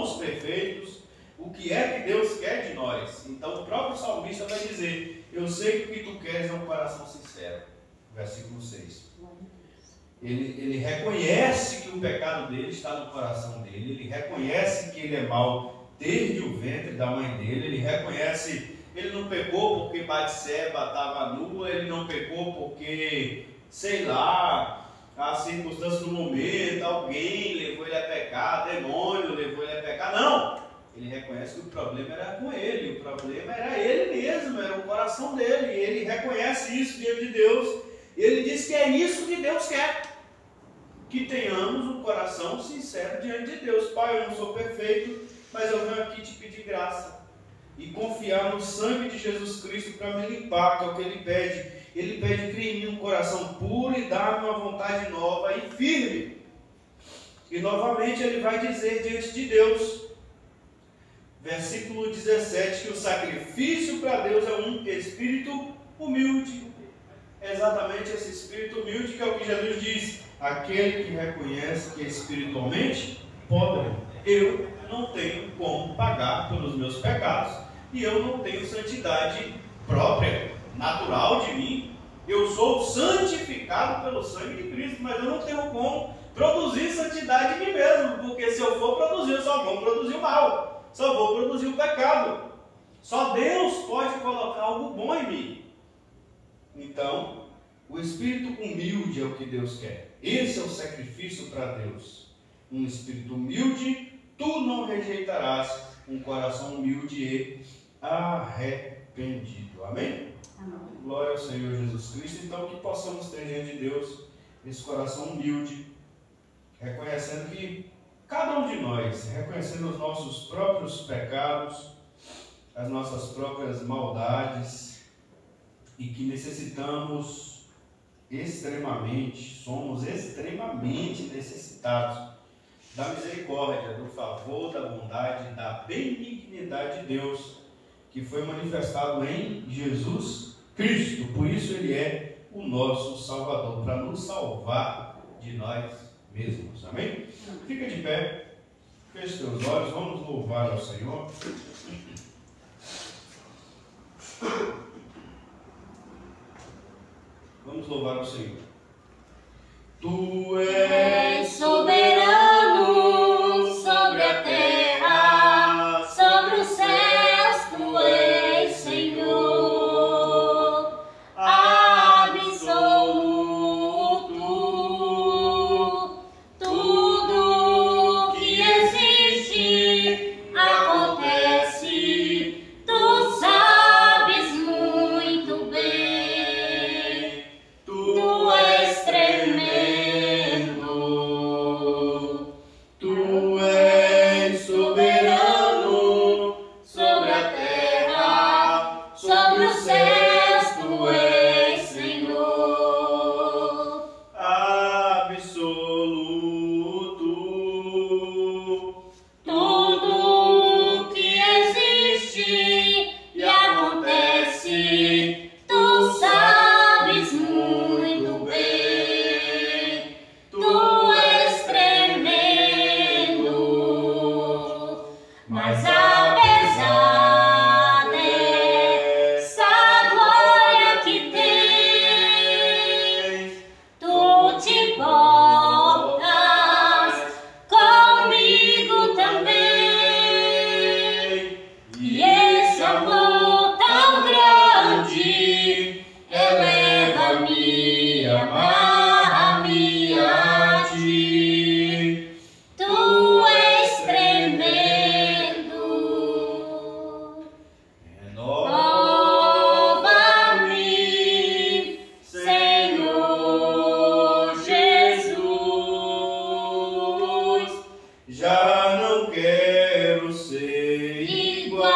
somos perfeitos, o que é que Deus quer de nós? Então o próprio salmista vai dizer: eu sei que o que tu queres é um coração sincero. Versículo 6. Ele reconhece que o pecado dele está no coração dele, ele reconhece que ele é mau desde o ventre da mãe dele, ele reconhece, ele não pecou porque Batseba estava nua, ele não pecou porque, sei lá, as circunstâncias do momento, alguém levou ele a pecar, demônio levou ele a pecar, não! Ele reconhece que o problema era com ele, o problema era ele mesmo, era o coração dele, e ele reconhece isso diante de Deus, e ele diz que é isso que Deus quer, que tenhamos um coração sincero diante de Deus. Pai, eu não sou perfeito, mas eu venho aqui te pedir graça, e confiar no sangue de Jesus Cristo para me limpar, que é o que ele pede. Ele pede: crie em mim um coração puro e dá-me uma vontade nova e firme. E novamente ele vai dizer diante de Deus, versículo 17, que o sacrifício para Deus é um espírito humilde. É exatamente esse espírito humilde que é o que Jesus diz: aquele que reconhece que é espiritualmente pobre. Eu não tenho como pagar pelos meus pecados, e eu não tenho santidade própria, natural de mim. Eu sou santificado pelo sangue de Cristo, mas eu não tenho como produzir santidade em mim mesmo, porque se eu for produzir, eu só vou produzir o mal, só vou produzir o pecado. Só Deus pode colocar algo bom em mim. Então, o espírito humilde é o que Deus quer. Esse é o sacrifício para Deus. Um espírito humilde, tu não rejeitarás. Um coração humilde e arrependido. Amém? Amém. Glória ao Senhor Jesus Cristo. Então, que possamos ter diante de Deus esse coração humilde, reconhecendo que cada um de nós, reconhecendo os nossos próprios pecados, as nossas próprias maldades, e que necessitamos extremamente, somos extremamente necessitados da misericórdia, do favor, da bondade, da benignidade de Deus, que foi manifestado em Jesus Cristo. Por isso ele é o nosso Salvador, para nos salvar de nós mesmos. Amém? Fica de pé, feche teus olhos, vamos louvar ao Senhor. Vamos louvar ao Senhor. Tu és soberano sobre a terra, sobre os céus, tu és Senhor, absoluto. Tudo que existe acontece, tu sabes muito bem. Tu és tremendo, tu és soberano sobre a terra, sobre os céus, tu és Senhor, absoluto. Tudo que existe e acontece, tu sabes muito bem. Tu és tremendo, mas apesar dessa glória que tens, tu te portas comigo também. E esse amor tão grande eleva-me, amarra-me a ti. Tu és tremendo. Renova-me, Senhor Jesus. Já não quero ser igual.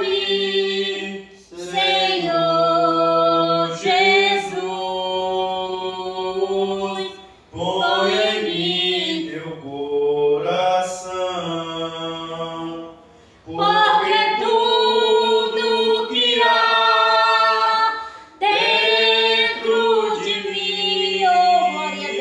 Renova-me, Senhor Jesus. Põe em mim teu coração, porque tudo que há dentro de mim, oh glória a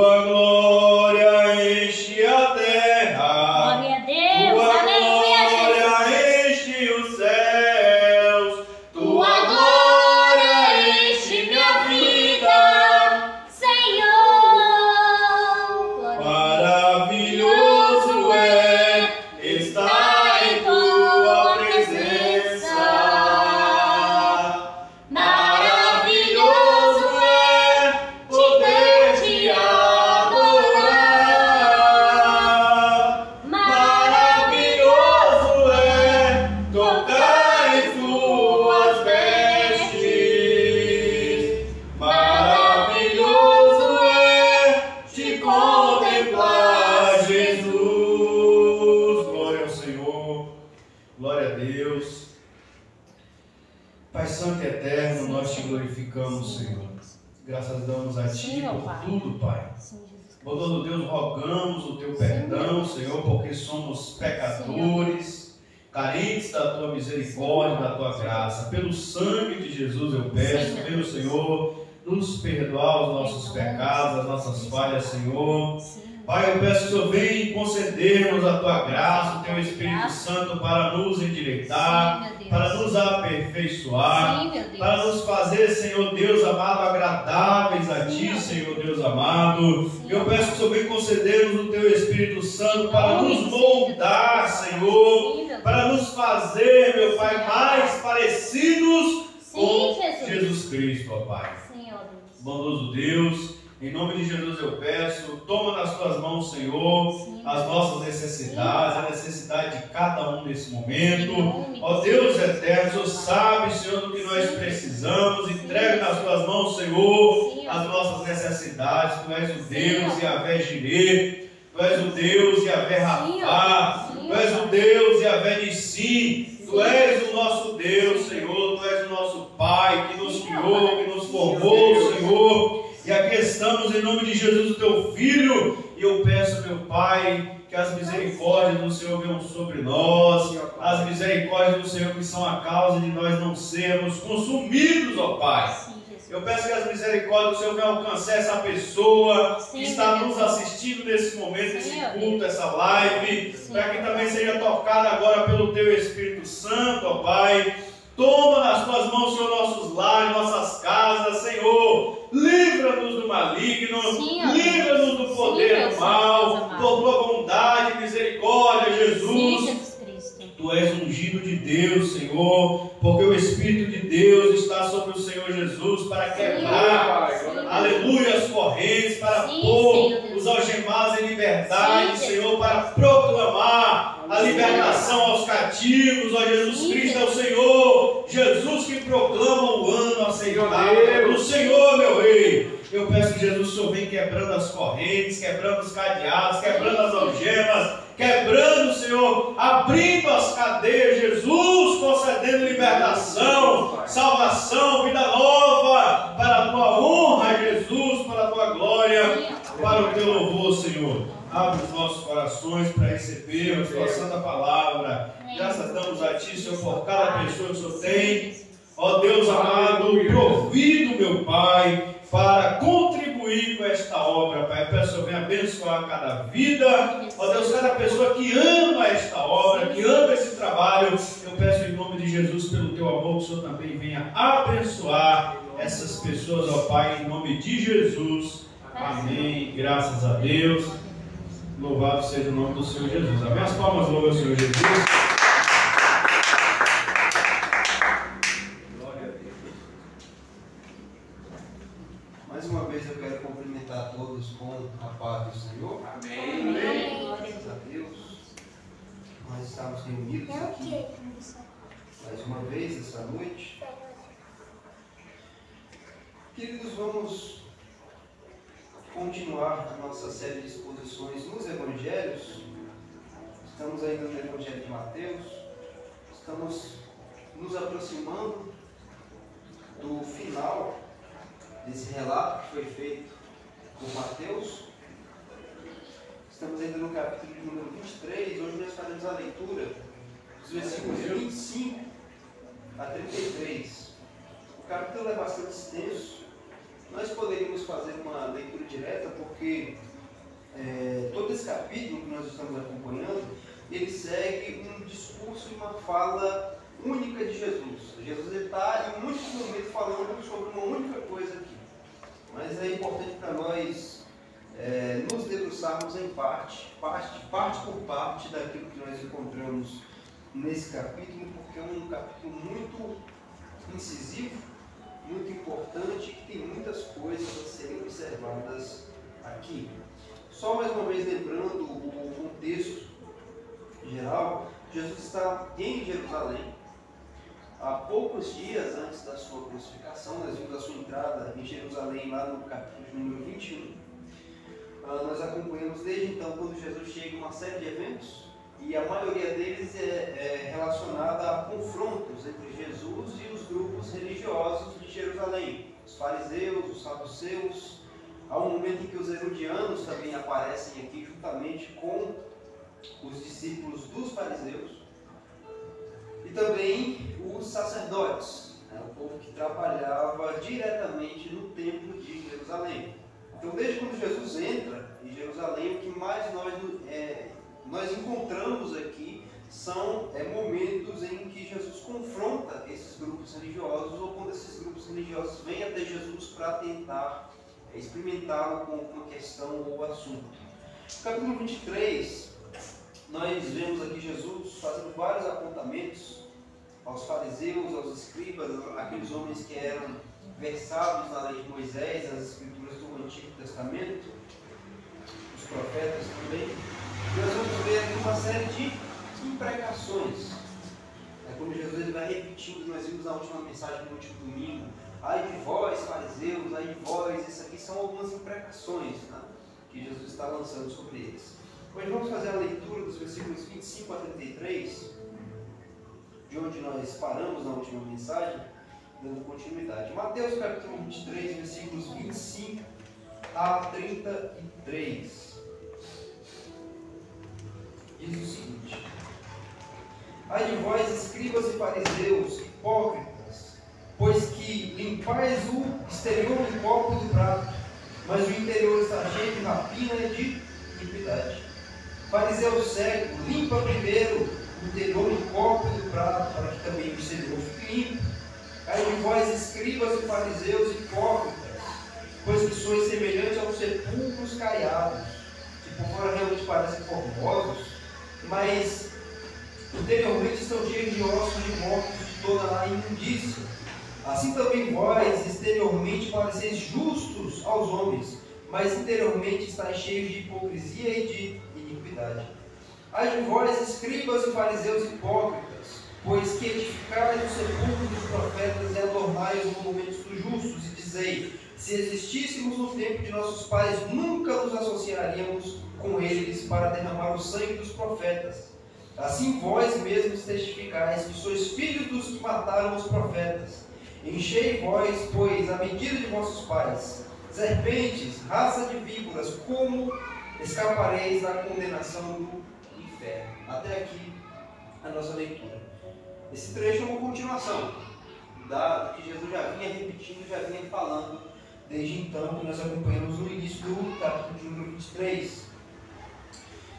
Tua glória enche a terra. Glória a Deus. Tua Aleluia, glória enche os céus. Tua glória enche minha vida, Senhor. Maravilhoso é estar em tua presença. Maravilhoso é poder te adorar. Maravilhoso é tocar em tuas vestes. Maravilhoso é te contemplar, Jesus. Glória ao Senhor. Glória a Deus. Pai Santo e Eterno, nós te glorificamos, Senhor. Graças damos a Ti Sim, ó por Pai. tudo, Pai. Sim, Jesus Cristo. Bondoso Deus, rogamos o Teu perdão, Senhor, porque somos pecadores, carentes da Tua misericórdia, da Tua graça. Pelo sangue de Jesus eu peço, Sim, pelo Senhor, nos perdoar os nossos pecados, as nossas falhas, Senhor. Sim. Pai, eu peço que o Senhor venha conceder-nos a Tua graça, o Teu Espírito Santo para nos endireitar, Sim, meu Deus. para nos aperfeiçoar, Sim, meu Deus. para nos fazer, Senhor Deus amado, agradáveis a Ti, Senhor Deus amado. Eu peço que o Senhor venha conceder-nos o Teu Espírito Santo para nos moldar, Senhor, Sim, meu para Deus. nos fazer, meu Pai, mais parecidos com Sim, Jesus. Jesus Cristo, ó Pai. Sim, ó Deus. Bondoso Deus, em nome de Jesus eu peço, toma nas Tuas mãos, Senhor, Sim. as nossas necessidades, a necessidade de cada um nesse momento. Em nome Ó de Deus Jesus. eterno, o Senhor sabe, Senhor, do que nós precisamos. Entregue nas Tuas mãos, Senhor, Sim, as nossas necessidades. Tu és o Sim, Deus ó. Yahvé Jireh, Tu és o Deus Yahvé Sim, ó. Rafá, Sim, Tu és ó. o Deus Yahvé Nissim. Tu Sim. és o nosso Deus, Senhor. Tu és o nosso Pai que nos Sim, ó. criou, que nos formou, Senhor. E aqui estamos em nome de Jesus, o Teu Filho. E eu peço, meu Pai, que as misericórdias do Senhor venham sobre nós. As misericórdias do Senhor que são a causa de nós não sermos consumidos, ó Pai. Sim, Jesus. Eu peço que as misericórdias do Senhor venham alcançar essa pessoa Sim, que está meu nos Deus. assistindo nesse momento, Sim, esse ó culto, Deus. essa live, Sim. para que também seja tocada agora pelo Teu Espírito Santo, ó Pai. Toma nas Tuas mãos, Senhor, nossos lares, nossas casas, Senhor. Livra-nos do maligno, Sim, ó livra-nos do Deus. poder Sim, do meu Deus mal, amado. por Tua bondade e misericórdia, Sim, Jesus. Jesus Cristo. Tu és ungido de Deus, Senhor, porque o Espírito de Deus está sobre o Senhor Jesus para quebrar, Sim, aleluia, as correntes, para Sim, pôr Senhor Deus. os algemados em liberdade, Sim, Senhor, para proclamar a libertação aos cativos, ó Jesus Sim, Cristo é o Senhor, Jesus que proclama o ano aceitável do Senhor, meu Rei. Eu peço que Jesus, o Senhor venha quebrando as correntes, quebrando os cadeados, quebrando as algemas, quebrando, Senhor, abrindo as cadeias, Jesus, concedendo libertação, salvação, vida nova, para a Tua honra, Jesus, para a Tua glória, para o Teu louvor, Senhor. Abre os nossos corações para recebermos Tua santa palavra. Graças damos a Ti, Senhor, por cada pessoa que o Senhor tem. Ó Deus amado, provido, meu Pai, para contribuir com esta obra, Pai. Eu peço que o Senhor venha abençoar cada vida. Ó Deus, cada pessoa que ama esta obra, que ama esse trabalho, eu peço em nome de Jesus, pelo Teu amor, que o Senhor também venha abençoar essas pessoas, ó Pai, em nome de Jesus. Amém. Graças a Deus. Louvado seja o nome do Senhor Jesus. Amém. As palmas louvam o Senhor Jesus. Mais uma vez eu quero cumprimentar todos com a paz do Senhor. Amém. Graças a Deus. Nós estamos reunidos aqui mais uma vez essa noite. Queridos, vamos continuar a nossa série de exposições nos Evangelhos. Estamos ainda no Evangelho de Mateus. Estamos nos aproximando do final desse relato que foi feito por Mateus. Estamos ainda no capítulo de número 23. Hoje nós faremos a leitura dos versículos 25 a 33. O capítulo é bastante extenso. Nós poderíamos fazer uma leitura direta, porque todo esse capítulo que nós estamos acompanhando, ele segue um discurso e uma fala única de Jesus. Jesus está em muitos momentos falando sobre uma única coisa aqui. Mas é importante para nós nos debruçarmos em parte por parte daquilo que nós encontramos nesse capítulo, porque é um capítulo muito incisivo, muito importante, que tem muitas coisas a serem observadas aqui. Só mais uma vez lembrando o contexto geral, Jesus está em Jerusalém. Há poucos dias antes da sua crucificação, nós vimos a sua entrada em Jerusalém lá no capítulo número 21. Nós acompanhamos desde então, quando Jesus chega, uma série de eventos, e a maioria deles é relacionada a confrontos entre Jesus e os grupos religiosos de Jerusalém, os fariseus, os saduceus. Há um momento em que os herodianos também aparecem aqui, juntamente com os discípulos dos fariseus, e também os sacerdotes, o povo que trabalhava diretamente no templo de Jerusalém. Então, desde quando Jesus entra em Jerusalém, o que mais nós encontramos aqui são momentos em que Jesus confronta esses grupos religiosos, ou quando esses grupos religiosos vêm até Jesus para tentar experimentá-lo com uma questão ou assunto. No capítulo 23, nós vemos aqui Jesus fazendo vários apontamentos aos fariseus, aos escribas, aqueles homens que eram versados na lei de Moisés, nas escrituras do Antigo Testamento, os profetas também. Nós vamos ver aqui uma série de imprecações. Como Jesus ele vai repetindo, nós vimos na última mensagem, no último domingo: ai de vós, fariseus, ai de vós. Isso aqui são algumas imprecações, né, que Jesus está lançando sobre eles. Hoje vamos fazer a leitura dos versículos 25 a 33, de onde nós paramos na última mensagem, dando continuidade. Mateus capítulo 23, versículos 25 a 33. Diz o seguinte: ai de vós, escribas e fariseus, hipócritas, pois que limpais o exterior do copo e do prato, mas o interior está cheio de rapina e de iniquidade. Fariseu cego, limpa primeiro o interior do copo e do prato, para que também o exterior fique limpo. Ai de vós, escribas e fariseus, hipócritas, pois que sois semelhantes aos sepulcros caiados, que por fora realmente parecem formosos, mas interiormente estão cheios de ossos de mortos de toda a imundícia. Assim também vós, exteriormente, pareceis justos aos homens, mas interiormente estáis cheios de hipocrisia e de iniquidade. Ai de vós, escribas e fariseus hipócritas, pois que edificais o sepulcro dos profetas e adornais os monumentos dos justos, e dizei: se existíssemos no tempo de nossos pais, nunca nos associaríamos com eles para derramar o sangue dos profetas. Assim vós mesmos testificais que sois filhos dos que mataram os profetas. Enchei vós, pois, a medida de vossos pais. Serpentes, raça de víboras, como escapareis da condenação do inferno? Até aqui a nossa leitura. Esse trecho é uma continuação do que Jesus já vinha repetindo, já vinha falando desde então, que nós acompanhamos no início do capítulo de número 23.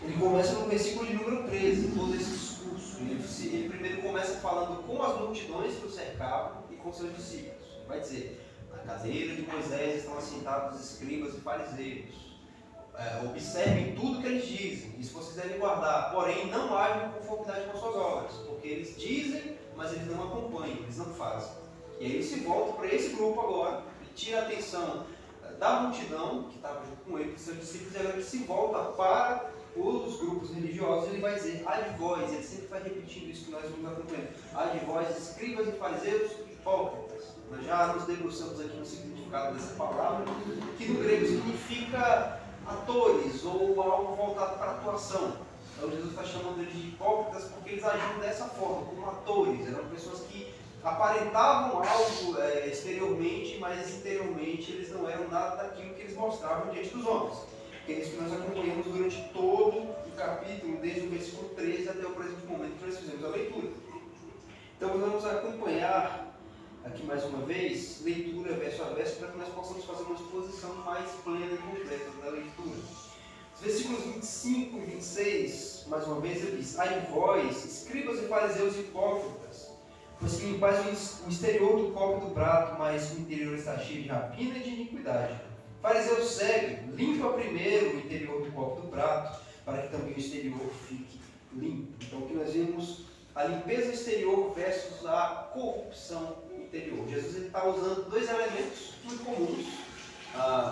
Ele começa no versículo de número 13, todo esse discurso. Ele primeiro começa falando com as multidões que o cercavam e com seus discípulos. Ele vai dizer: na cadeira de Moisés estão assentados os escribas e fariseus. Observem tudo que eles dizem, isso vocês devem guardar, porém não agem em conformidade com as suas obras, porque eles dizem, mas eles não acompanham, eles não fazem. E aí ele se volta para esse grupo agora, ele tira a atenção da multidão que estava junto com ele, dos seus discípulos, e agora ele se volta para os grupos religiosos. Ele vai dizer: ai de vós, ele sempre vai repetindo isso que nós vamos acompanhando: ai de vós, escribas e fariseus hipócritas. Nós já nos debruçamos aqui no significado dessa palavra, que no grego significa atores ou algo voltado para a atuação. Então Jesus está chamando eles de hipócritas porque eles agiam dessa forma, como atores. Eram pessoas que aparentavam algo exteriormente, mas interiormente eles não eram nada daquilo que eles mostravam diante dos homens. Que é isso que nós acompanhamos durante todo o capítulo, desde o versículo 13 até o presente momento que nós fizemos a leitura. Então vamos acompanhar aqui mais uma vez, leitura verso a verso, para que nós possamos fazer uma exposição mais plena e completa da leitura. 26, mais uma vez, ele diz: ai de vós, escribas e fariseus hipócritas, pois que limpais o exterior do copo e do prato, mas o interior está cheio de rapina e de iniquidade. Fariseu cego, limpa primeiro o interior do copo e do prato, para que também o exterior fique limpo. Então, aqui nós vimos a limpeza exterior versus a corrupção interior. Jesus está usando dois elementos muito comuns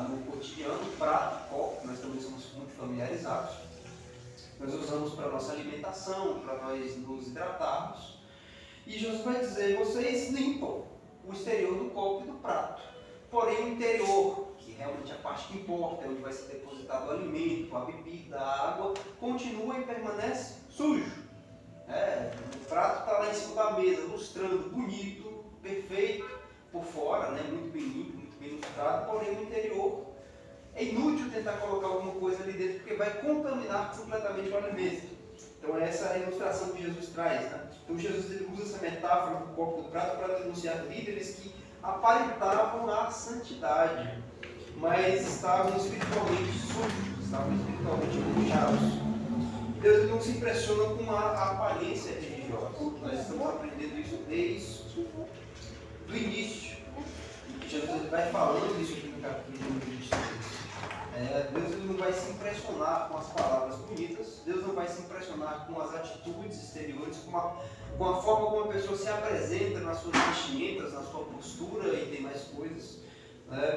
no cotidiano: prato, copo, nós também somos muito familiarizados. Nós usamos para a nossa alimentação, para nós nos hidratarmos. E Jesus vai dizer: vocês limpam o exterior do copo e do prato, porém o interior, que realmente é a parte que importa, é onde vai ser depositado o alimento, a bebida, a água, continua e permanece sujo. O prato está lá em cima da mesa, lustrando, bonito, perfeito, por fora, muito bem limpo, muito bem lustrado, porém o interior é inútil tentar colocar alguma coisa ali dentro, porque vai contaminar completamente o alimento. Então essa é a ilustração que Jesus traz. Então Jesus ele usa essa metáfora do copo do prato para denunciar líderes que aparentavam a santidade, mas estavam espiritualmente sujos, estavam espiritualmente manchados. Deus não se impressiona com a aparência religiosa. Nós estamos aprendendo isso desde o início. Jesus vai falando isso aqui no capítulo 23. Deus ele não vai se impressionar com as palavras bonitas, Deus não vai se impressionar com as atitudes exteriores, com a forma como a pessoa se apresenta nas suas vestimentas, na sua postura e tem mais coisas.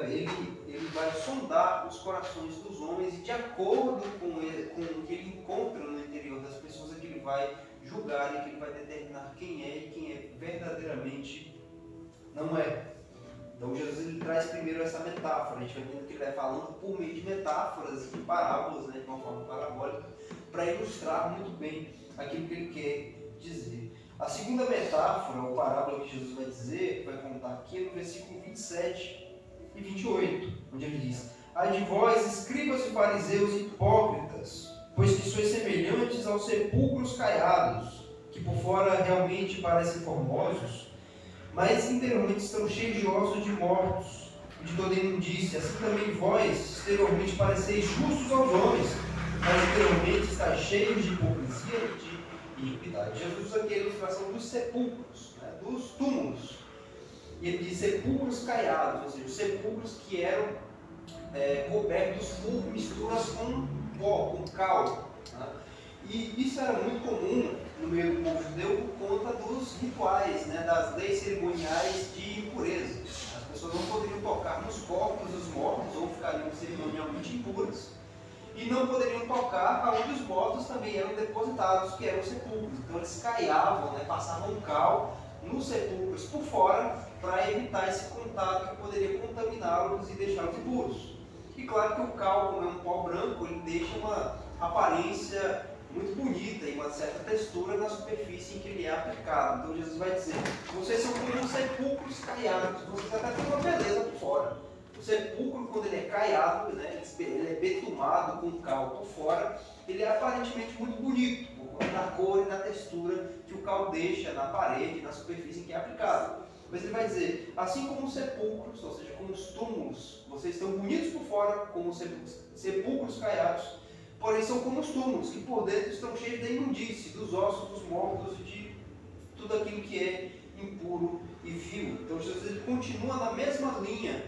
Ele vai sondar os corações dos homens e, de acordo com o que ele encontra no interior das pessoas, é que ele vai julgar e que ele vai determinar quem é e quem é verdadeiramente não é. Então Jesus ele traz primeiro essa metáfora. A gente vai vendo que ele vai falando por meio de metáforas e de parábolas, de uma forma parabólica, para ilustrar muito bem aquilo que ele quer dizer. A segunda metáfora, ou parábola que Jesus vai dizer, vai contar aqui no versículo 27 e 28, onde ele diz: ai de vós, escribas e fariseus hipócritas, pois que sois semelhantes aos sepulcros caiados, que por fora realmente parecem formosos, mas interiormente estão cheios de ossos de mortos e de toda imundícia. Assim também vós, exteriormente pareceis justos aos homens, mas interiormente estáis cheios de hipocrisia e de iniquidade. Jesus usa aqui a ilustração dos sepulcros, dos túmulos. E ele diz sepulcros caiados, ou seja, os sepulcros que eram cobertos por misturas com pó, com cal. E isso era muito comum no meio do povo judeu por conta dos rituais, das leis cerimoniais de impureza. As pessoas não poderiam tocar nos corpos dos mortos ou ficariam cerimonialmente impuras. E não poderiam tocar aonde os mortos também eram depositados, que eram os sepulcros. Então eles caiavam, passavam cal nos sepulcros por fora, para evitar esse contato que poderia contaminá-los e deixá-los impuros. E claro que o cal, como é um pó branco, ele deixa uma aparência muito bonita e uma certa textura na superfície em que ele é aplicado. Então Jesus vai dizer: vocês são como sepulcros caiados, vocês até têm uma beleza por fora. O sepulcro, quando ele é caiado, ele é betumado com cal por fora, ele é aparentemente muito bonito, por conta da cor e da textura que o cal deixa na parede, na superfície em que é aplicado. Mas ele vai dizer: assim como os sepulcros, ou seja, como os túmulos, vocês estão bonitos por fora, como os sepulcros caiados, porém são como os túmulos, que por dentro estão cheios da imundície, dos ossos dos mortos e de tudo aquilo que é impuro e vil. Então Jesus ele continua na mesma linha,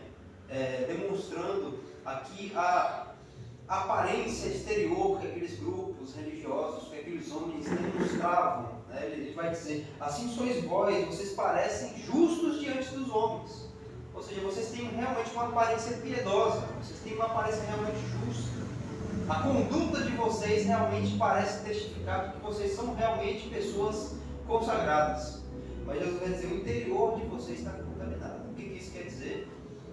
demonstrando aqui a aparência exterior que aqueles grupos religiosos, que aqueles homens demonstravam. Ele vai dizer: assim sois vós, vocês parecem justos diante dos homens. Ou seja, vocês têm realmente uma aparência piedosa, vocês têm uma aparência realmente justa. A conduta de vocês realmente parece testificar que vocês são realmente pessoas consagradas. Mas Jesus vai dizer: o interior de vocês está contaminado. O que isso quer dizer?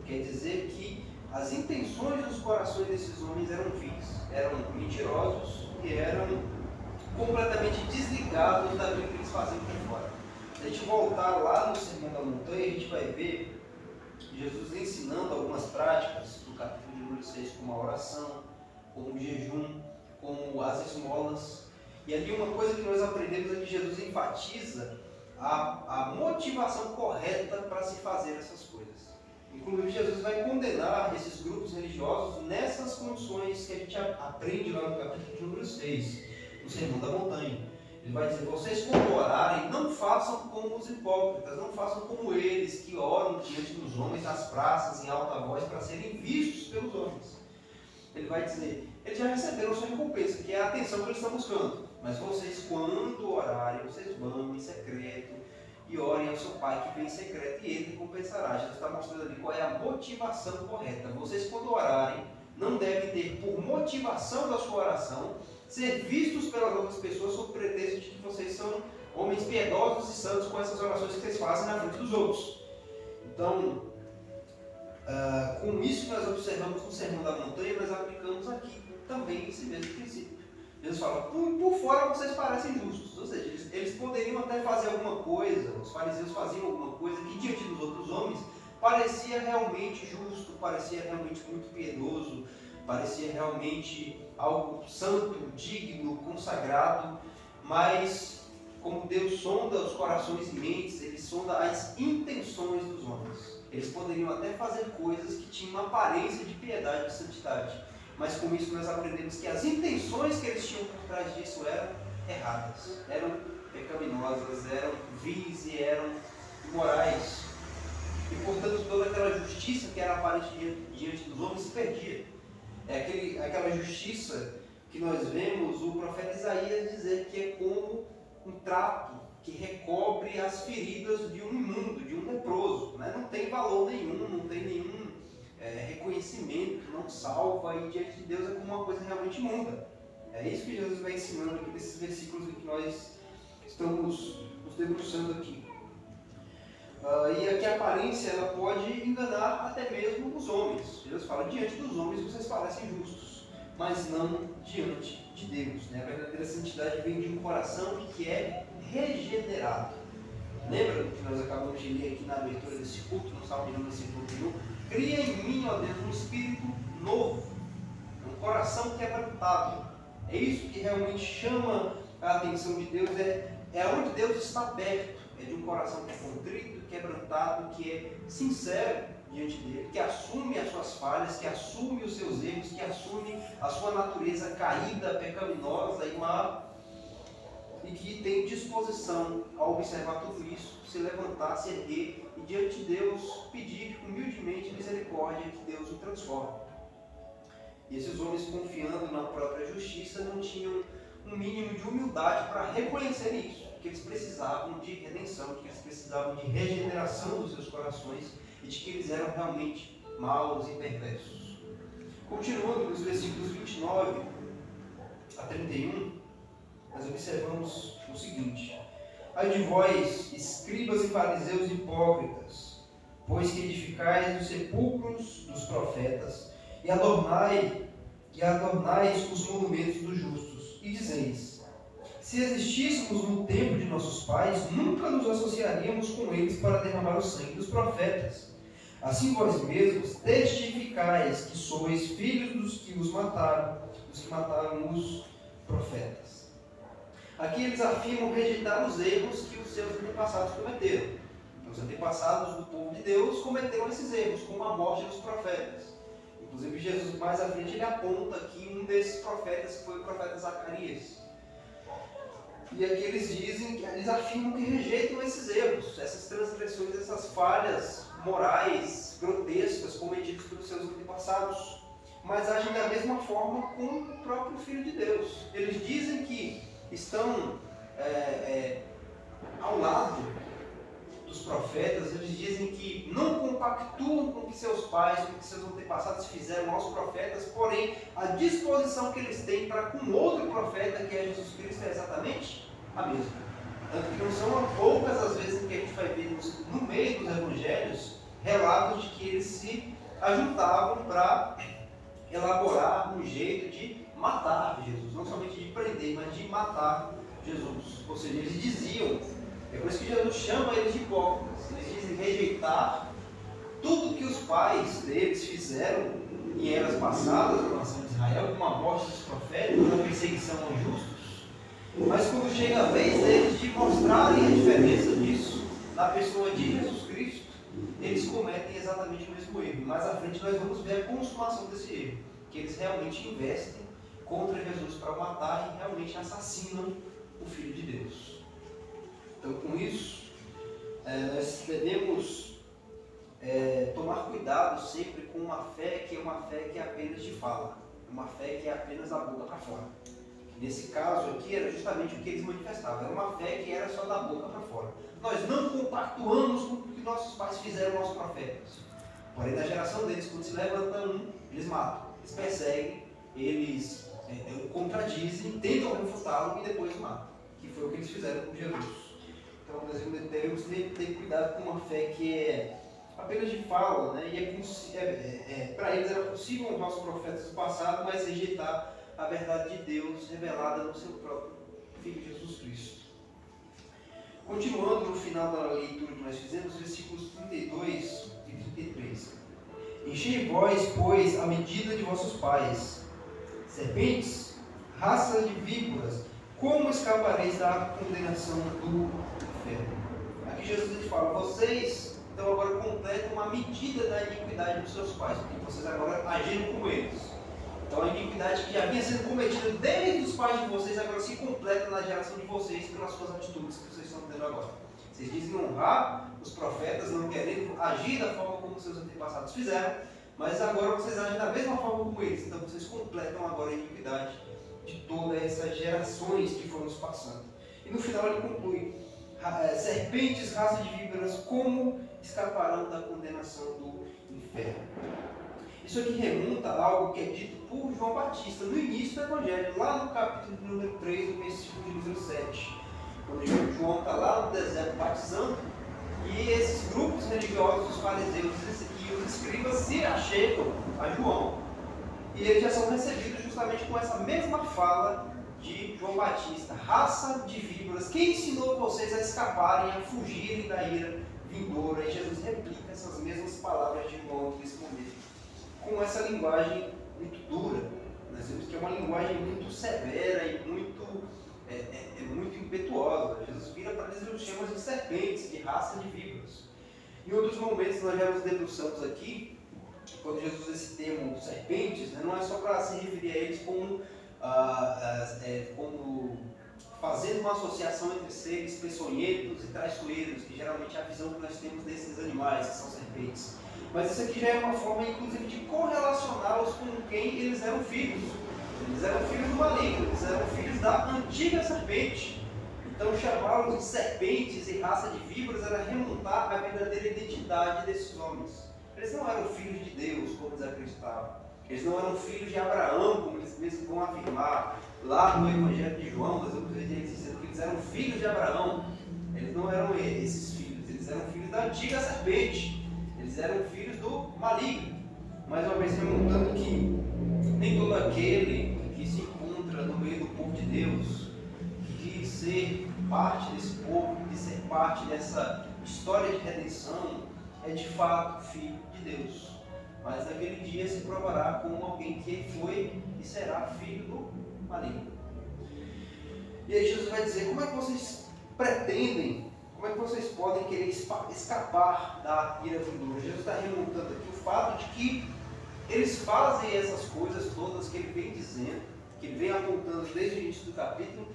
Quer dizer que as intenções dos corações desses homens eram vis, eram mentirosos e eram completamente desligados daquilo que eles faziam por fora. Se a gente voltar lá no Sermão da Montanha, a gente vai ver Jesus ensinando algumas práticas do capítulo número 6, como a oração, como o jejum, como as esmolas. E ali uma coisa que nós aprendemos é que Jesus enfatiza a motivação correta para se fazer essas coisas. Inclusive, Jesus vai condenar esses grupos religiosos nessas condições que a gente aprende lá no capítulo número 6, no Sermão da Montanha. Ele vai dizer: vocês, quando orarem, não façam como os hipócritas, não façam como eles que oram diante dos homens nas praças em alta voz para serem vistos pelos homens. Ele vai dizer: eles já receberam a sua recompensa, que é a atenção que eles estão buscando. Mas vocês, quando orarem, vocês vão em secreto e orem ao seu Pai que vem em secreto, e Ele recompensará. Jesus está mostrando ali qual é a motivação correta. Vocês, quando orarem, não devem ter por motivação da sua oração ser vistos pelas outras pessoas sob pretexto de que vocês são homens piedosos e santos com essas orações que vocês fazem na frente dos outros. Então, com isso que nós observamos no Sermão da Montanha, nós aplicamos aqui também esse mesmo princípio. Jesus fala: por fora vocês parecem justos. Ou seja, eles poderiam até fazer alguma coisa, os fariseus faziam alguma coisa que diante dos outros homens parecia realmente justo, parecia realmente muito piedoso, parecia realmente algo santo, digno, consagrado, mas como Deus sonda os corações e mentes, Ele sonda as intenções dos homens. Eles poderiam até fazer coisas que tinham uma aparência de piedade, de santidade, mas com isso nós aprendemos que as intenções que eles tinham por trás disso eram erradas, eram pecaminosas, eram vis e eram imorais. E portanto toda aquela justiça que era aparente diante dos homens se perdia. É aquela justiça que nós vemos o profeta Isaías dizer que é como um trapo que recobre as feridas de um imundo, de um leproso. Né? Não tem valor nenhum, não tem nenhum reconhecimento, não salva, e diante de Deus é como uma coisa realmente imunda. É isso que Jesus vai ensinando aqui nesses versículos em que nós estamos nos debruçando aqui. E aqui a aparência ela pode enganar até mesmo os homens. Jesus fala: diante dos homens vocês parecem justos, mas não diante de Deus. Né? A verdadeira santidade vem de um coração que é regenerado. Lembra que nós acabamos de ler aqui na abertura desse culto, no Salmo de número 51? Cria em mim, ó Deus, um espírito novo, um coração quebrantado. É isso que realmente chama a atenção de Deus, é onde Deus está perto. É de um coração que é contrito, quebrantado, que é sincero diante dele, que assume as suas falhas, que assume os seus erros, que assume a sua natureza caída, pecaminosa e má, e que tem disposição a observar tudo isso, se levantar, se erguer e diante de Deus pedir humildemente misericórdia, que Deus o transforme. E esses homens, confiando na própria justiça, não tinham um mínimo de humildade para reconhecer isso, que eles precisavam de redenção, que eles precisavam de regeneração dos seus corações e de que eles eram realmente maus e perversos. Continuando nos versículos 29 a 31, nós observamos o seguinte: ai de vós, escribas e fariseus hipócritas, pois que edificais os sepulcros dos profetas e adornais os monumentos dos justos, e dizeis: se existíssemos no tempo de nossos pais, nunca nos associaríamos com eles para derramar o sangue dos profetas. Assim vós mesmos testificais que sois filhos dos que mataram os profetas. Aqui eles afirmam rejeitar os erros que os seus antepassados cometeram. Os antepassados do povo de Deus cometeram esses erros, como a morte dos profetas. Inclusive Jesus mais à frente ele aponta aqui um desses profetas, que foi o profeta Zacarias. E aqui eles afirmam que rejeitam esses erros, essas transgressões, essas falhas morais grotescas cometidas pelos seus antepassados, mas agem da mesma forma com o próprio Filho de Deus. Eles dizem que estão ao lado dos profetas, eles dizem que não compactuam com o que seus pais, com o que seus antepassados fizeram aos profetas, porém a disposição que eles têm para com outro profeta, que é Jesus Cristo, é exatamente a mesma. Tanto que não são poucas as vezes em que a gente vai ver no meio dos evangelhos relatos de que eles se ajuntavam para elaborar um jeito de matar Jesus, não somente de prender, mas de matar Jesus. Ou seja, eles diziam, é por isso que Jesus chama eles de hipócritas. Eles dizem rejeitar tudo que os pais deles fizeram em eras passadas na nação de Israel, como a morte dos profetas, a perseguição aos justos. Mas quando chega a vez deles de mostrarem a diferença disso na pessoa de Jesus Cristo, eles cometem exatamente o mesmo erro. Mais à frente nós vamos ver a consumação desse erro, que eles realmente investem contra Jesus para o matar e realmente assassinam o Filho de Deus. Então, com isso, nós devemos tomar cuidado sempre com uma fé que é apenas de fala, uma fé que é apenas da boca para fora. Nesse caso aqui era justamente o que eles manifestavam, era uma fé que era só da boca para fora. Nós não compactuamos com o que nossos pais fizeram aos profetas. Porém, na geração deles, quando se levanta um, eles matam, eles perseguem, eles o contradizem, tentam refutá-lo e depois o matam. Que foi o que eles fizeram com Jesus. Então, nós devemos ter cuidado com uma fé que é apenas de fala, né? E para eles era possível honrar os profetas do passado, mas rejeitar a verdade de Deus revelada no seu próprio Filho Jesus Cristo. Continuando no final da leitura que nós fizemos, versículos 32 e 33. Enchei vós, pois, a medida de vossos pais, serpentes, raça de víboras, como escapareis da condenação do inferno? Aqui Jesus fala, vocês então agora completam uma medida da iniquidade dos seus pais, porque vocês agora agiram como eles. Então a iniquidade que já vinha sendo cometida desde os pais de vocês, agora se completa na geração de vocês pelas suas atitudes que vocês estão tendo agora. Vocês dizem honrar os profetas, não querendo agir da forma como seus antepassados fizeram, mas agora vocês agem da mesma forma como eles. Então vocês completam agora a iniquidade de todas essas gerações que foram se passando. E no final ele conclui, serpentes, raça de víboras, como escaparão da condenação do inferno? Isso aqui remonta a algo que é dito por João Batista no início do Evangelho, lá no capítulo número 3, no versículo de número 7. Quando João está lá no deserto batizando, e esses grupos religiosos, os fariseus e os escribas se achegam a João, e eles já são recebidos justamente com essa mesma fala de João Batista, raça de víboras, quem ensinou vocês a escaparem, a fugirem da ira vindoura? E Jesus replica essas mesmas palavras de João nesse momento, com essa linguagem muito dura. Nós vemos que é uma linguagem muito severa e muito impetuosa. Jesus vira para eles os chama de serpentes, de raça de víboras. Em outros momentos nós já nos debruçamos aqui, quando Jesus usa esse termo serpentes, né, não é só para se referir a eles como fazendo uma associação entre seres peçonhentos e traiçoeiros, que geralmente é a visão que nós temos desses animais, que são serpentes. Mas isso aqui já é uma forma, inclusive, de correlacioná-los com quem eles eram filhos. Eles eram filhos do maligno, eles eram filhos da antiga serpente. Então, chamá-los de serpentes e raça de víboras era remontar a verdadeira identidade desses homens. Eles não eram filhos de Deus, como eles acreditavam. Eles não eram filhos de Abraão, como eles mesmos vão afirmar. Lá no Evangelho de João, nós vamos ver eles dizendo que eles eram filhos de Abraão. Eles não eram esses filhos, eles eram filhos da antiga serpente. Eles eram filhos do maligno. Mais uma vez remontando que nem todo aquele que se encontra no meio do povo de Deus, que ser parte desse povo, que ser parte dessa história de redenção, é de fato filho de Deus. Mas naquele dia se provará como alguém que foi e será filho do maligno. E aí Jesus vai dizer, como é que vocês pretendem, como é que vocês podem querer escapar da ira vindoura? Jesus está remontando aqui o fato de que eles fazem essas coisas todas que ele vem dizendo, que ele vem apontando desde o início do capítulo,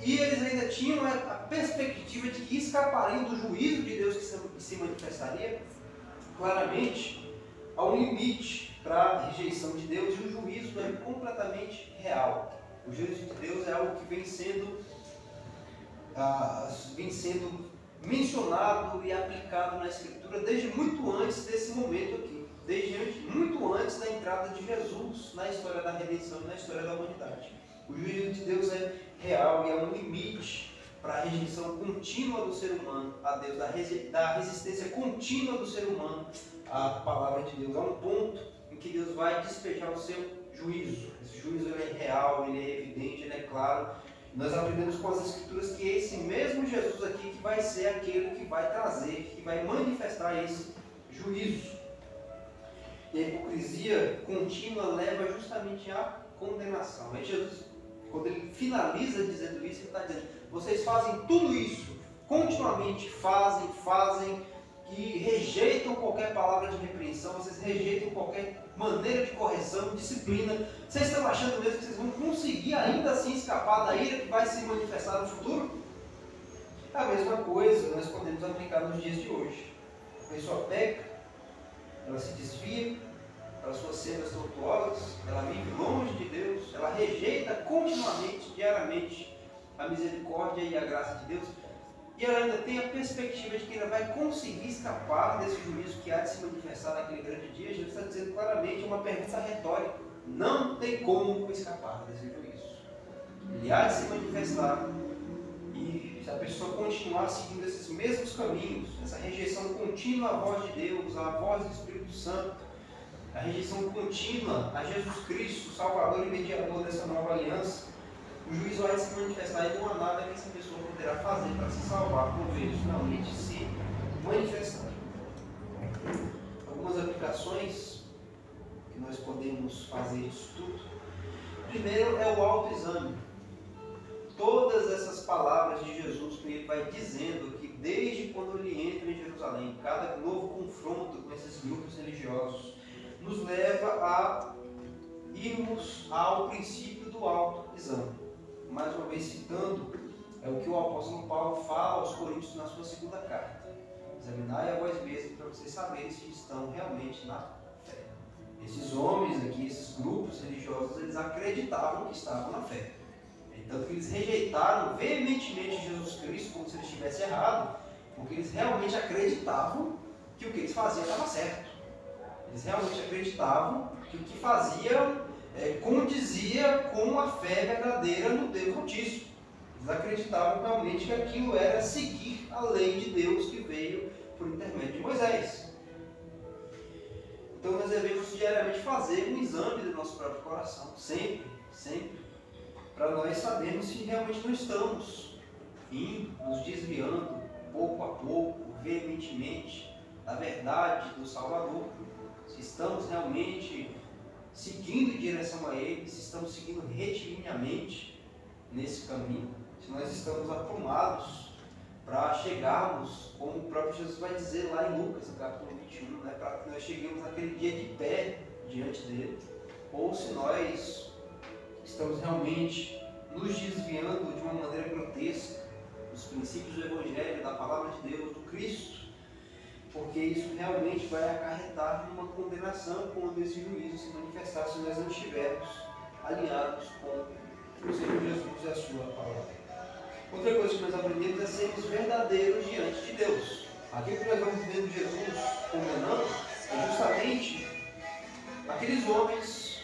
e eles ainda tinham a perspectiva de que escapariam do juízo de Deus que se manifestaria claramente. Há um limite para a rejeição de Deus e o juízo é completamente real. O juízo de Deus é algo que vem sendo mencionado e aplicado na Escritura desde muito antes desse momento aqui, desde muito antes da entrada de Jesus na história da redenção e na história da humanidade. O juízo de Deus é real e há um limite para a rejeição contínua do ser humano a Deus, da resistência contínua do ser humano à palavra de Deus. Há um ponto em que Deus vai despejar o seu juízo. Esse juízo ele é real, ele é evidente, ele é claro. Nós aprendemos com as Escrituras que esse mesmo Jesus aqui que vai ser aquele que vai trazer, que vai manifestar esse juízo. E a hipocrisia contínua leva justamente à condenação. Aí Jesus, quando ele finaliza dizendo isso, ele está dizendo, vocês fazem tudo isso, continuamente fazem, que rejeitam qualquer palavra de repreensão, vocês rejeitam qualquer maneira de correção, disciplina. Vocês estão achando mesmo que vocês vão conseguir ainda assim escapar da ira que vai se manifestar no futuro? A mesma coisa nós podemos aplicar nos dias de hoje. A pessoa peca, ela se desvia para suas sendas tortuosas, ela vive longe de Deus, ela rejeita continuamente, diariamente, a misericórdia e a graça de Deus, e ela ainda tem a perspectiva de que ela vai conseguir escapar desse juízo que há de se manifestar naquele grande dia. Jesus está dizendo claramente, uma pergunta retórica: não tem como escapar desse juízo. Ele há de se manifestar, e se a pessoa continuar seguindo esses mesmos caminhos, essa rejeição contínua à voz de Deus, à voz do Espírito Santo, a rejeição contínua a Jesus Cristo, Salvador e mediador dessa nova aliança, o juízo vai se manifestar e não há nada que essa pessoa poderá fazer para se salvar, por ver finalmente se manifestar. Algumas aplicações que nós podemos fazer disso tudo. Primeiro é o autoexame. Todas essas palavras de Jesus que ele vai dizendo que desde quando ele entra em Jerusalém, cada novo confronto com esses grupos religiosos, nos leva a irmos ao princípio do autoexame. Mais uma vez citando o que o apóstolo Paulo fala aos Coríntios na sua segunda carta: examinai a vós mesmos para vocês saberem se estão realmente na fé. Esses homens aqui, esses grupos religiosos, eles acreditavam que estavam na fé. Então eles rejeitaram veementemente Jesus Cristo como se ele estivesse errado, porque eles realmente acreditavam que o que eles faziam estava certo. Eles realmente acreditavam que o que faziam condizia com a fé verdadeira no Deus Altíssimo. Eles acreditavam realmente que aquilo era seguir a lei de Deus que veio por intermédio de Moisés. Então nós devemos diariamente fazer um exame do nosso próprio coração, sempre, para nós sabermos se realmente não estamos nos desviando pouco a pouco, veementemente, da verdade do Salvador, se estamos realmente seguindo em direção a Ele, se estamos seguindo retiliniamente nesse caminho, se nós estamos aprumados para chegarmos, como o próprio Jesus vai dizer lá em Lucas, no capítulo 21, para que nós cheguemos naquele dia de pé diante dele, ou se nós estamos realmente nos desviando de uma maneira grotesca dos princípios do Evangelho, da Palavra de Deus, do Cristo, porque isso realmente vai acarretar numa condenação quando esse juízo se manifestar, se nós não estivermos alinhados com o Senhor Jesus e a sua palavra. Outra coisa que nós aprendemos é sermos verdadeiros diante de Deus. Aquilo que nós vamos vendo Jesus condenando é justamente aqueles homens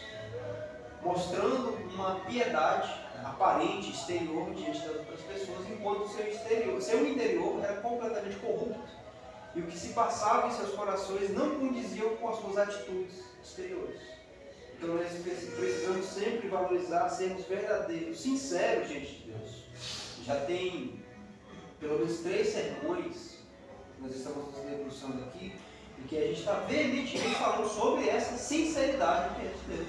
mostrando uma piedade aparente, exterior, diante das outras pessoas, enquanto seu interior era completamente corrupto. E o que se passava em seus corações não condiziam com as suas atitudes exteriores. Então nós precisamos sempre valorizar, sermos verdadeiros, sinceros diante de Deus. Já tem pelo menos 3 sermões que nós estamos nos debruçando aqui, e que a gente está veementemente falando sobre essa sinceridade diante de Deus.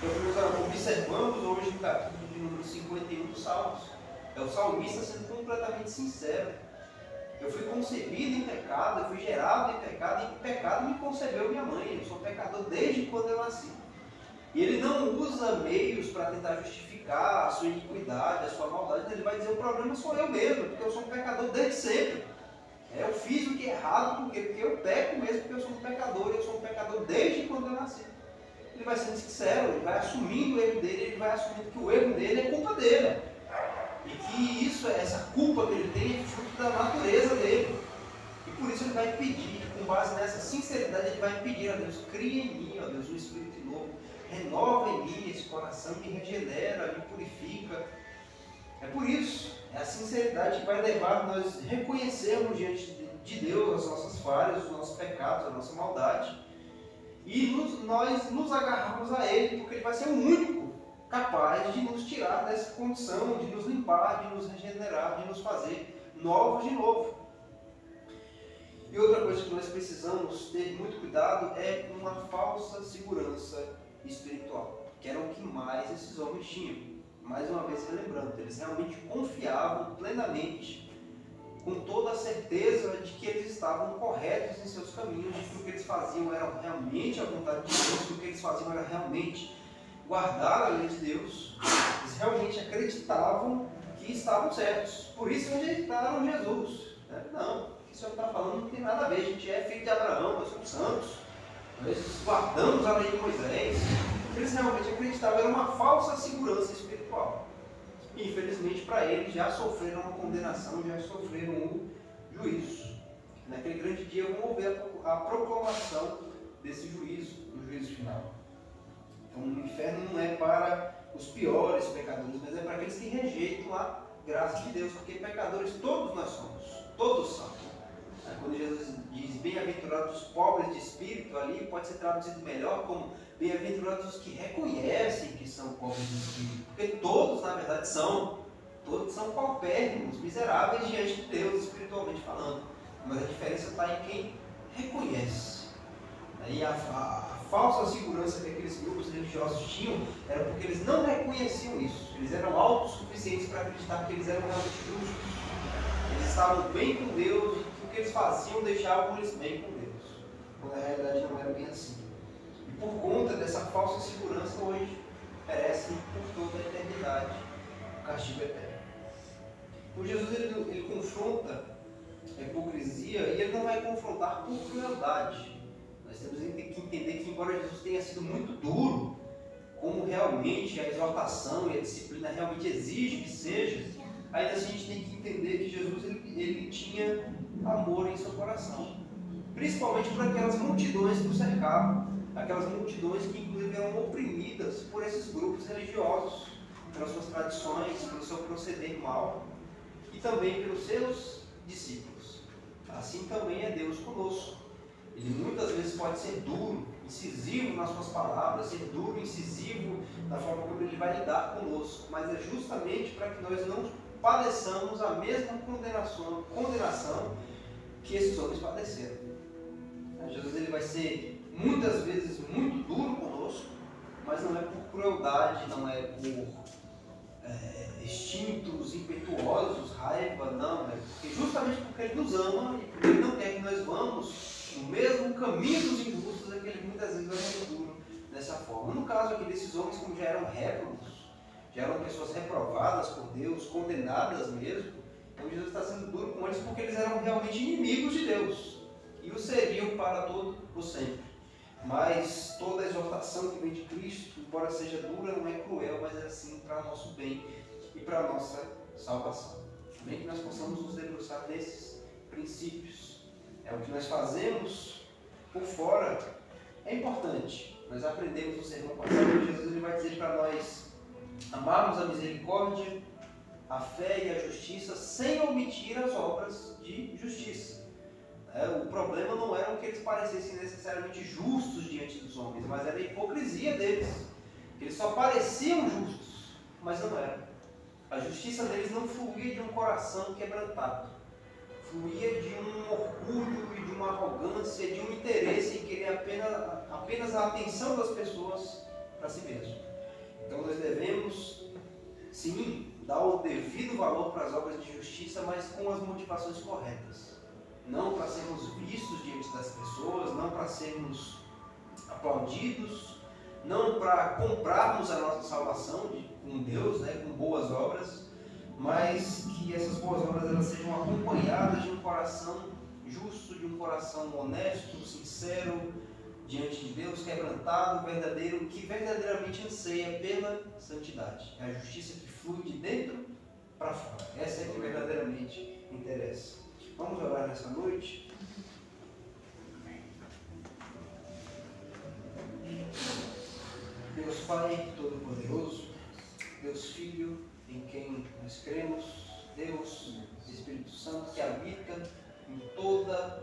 Então nós observamos hoje no capítulo de número 51 dos Salmos, é o salmista sendo completamente sincero. Eu fui concebido em pecado, eu fui gerado em pecado, e em pecado me concebeu minha mãe. Eu sou pecador desde quando eu nasci. E ele não usa meios para tentar justificar a sua iniquidade, a sua maldade. Ele vai dizer: o problema sou eu mesmo, porque eu sou um pecador desde sempre. Eu fiz o que é errado, porque eu peco mesmo, porque eu sou um pecador, e eu sou um pecador desde quando eu nasci. Ele vai sendo sincero, ele vai assumindo o erro dele, ele vai assumindo que o erro dele é culpa dele. E que essa culpa que ele tem é fruto da natureza dele. E por isso ele vai pedir, com base nessa sinceridade, ele vai pedir a Deus: cria em mim, ó Deus, um espírito novo, renova em mim esse coração, me regenera, me purifica. É por isso, é a sinceridade que vai levar nós reconhecermos diante de Deus as nossas falhas, os nossos pecados, a nossa maldade, e nós nos agarrarmos a Ele, porque Ele vai ser o único capaz de nos tirar dessa condição, de nos limpar, de nos regenerar, de nos fazer novos de novo. E outra coisa que nós precisamos ter muito cuidado é com uma falsa segurança espiritual, que era o que mais esses homens tinham. Mais uma vez relembrando, eles realmente confiavam plenamente com toda a certeza de que eles estavam corretos em seus caminhos, de que o que eles faziam era realmente a vontade de Deus, que o que eles faziam era realmente guardar a lei de Deus. Eles realmente acreditavam que estavam certos. Por isso rejeitaram Jesus. Não, o que o Senhor está falando não tem nada a ver. A gente é filho de Abraão, nós somos santos, nós guardamos a lei de Moisés. Eles realmente acreditavam, era uma falsa segurança espiritual. Infelizmente, para eles, já sofreram uma condenação, já sofreram um juízo. Naquele grande dia, vão ver a proclamação desse juízo, do juízo final. Então, o inferno não é para os piores pecadores, mas é para aqueles que rejeitam a graça de Deus, porque pecadores todos nós somos, todos são. Quando Jesus diz bem-aventurados os pobres de espírito, ali pode ser traduzido melhor como bem-aventurados os que reconhecem que são pobres de espírito, porque todos na verdade são paupérrimos, miseráveis diante de Deus, espiritualmente falando, mas a diferença está em quem reconhece. E a falsa segurança que aqueles grupos religiosos tinham era porque eles não reconheciam isso, eles eram autossuficientes para acreditar que eles eram realmente justos, eles estavam bem com Deus e que o que eles faziam deixavam eles bem com Deus, quando na realidade não era bem assim. E por conta dessa falsa segurança, hoje perecem por toda a eternidade o castigo eterno. Então Jesus ele confronta a hipocrisia e ele não vai confrontar por crueldade. Nós temos que entender que, embora Jesus tenha sido muito duro, como realmente a exortação e a disciplina realmente exigem que seja, ainda assim a gente tem que entender que Jesus ele tinha amor em seu coração. Principalmente por aquelas multidões que o cercavam, aquelas multidões que inclusive eram oprimidas por esses grupos religiosos, pelas suas tradições, pelo seu proceder mal e também pelos seus discípulos. Assim também é Deus conosco. Ele muitas vezes pode ser duro, incisivo nas suas palavras, ser duro, incisivo na forma como ele vai lidar conosco, mas é justamente para que nós não padeçamos a mesma condenação que esses homens padeceram. Jesus ele vai ser muitas vezes muito duro conosco, mas não é por crueldade, não é por instintos impetuosos, raiva, não, é porque justamente porque ele nos ama e porque ele não quer que nós vamos no mesmo caminho dos injustos, é que ele muitas vezes vai ser duro dessa forma. No caso aqui desses homens, como já eram réprobos, já eram pessoas reprovadas por Deus, condenadas mesmo, então Jesus está sendo duro com eles porque eles eram realmente inimigos de Deus e o seriam para todo o sempre. Mas toda a exortação que vem de Cristo, embora seja dura, não é cruel, mas é assim para nosso bem e para a nossa salvação. Também que nós possamos nos debruçar desses princípios. É o que nós fazemos por fora, é importante. Nós aprendemos no sermão passado que Jesus ele vai dizer para nós amarmos a misericórdia, a fé e a justiça sem omitir as obras de justiça. O problema não era que eles parecessem necessariamente justos diante dos homens, mas era a hipocrisia deles. Eles só pareciam justos, mas não eram. A justiça deles não fluía de um coração quebrantado, fluía de um orgulho e de uma arrogância, de um interesse em querer apenas a atenção das pessoas para si mesmo. Então nós devemos, sim, dar o devido valor para as obras de justiça, mas com as motivações corretas. Não para sermos vistos diante das pessoas, não para sermos aplaudidos, não para comprarmos a nossa salvação com Deus, com boas obras, mas que essas boas obras elas sejam acompanhadas de um coração justo, de um coração honesto, sincero, diante de Deus, quebrantado, verdadeiro, que verdadeiramente anseia pela santidade. É a justiça que flui de dentro para fora. Essa é a que verdadeiramente interessa. Vamos orar nessa noite? Deus Pai Todo-Poderoso, Deus Filho, em quem nós cremos, Deus Espírito Santo, que habita em toda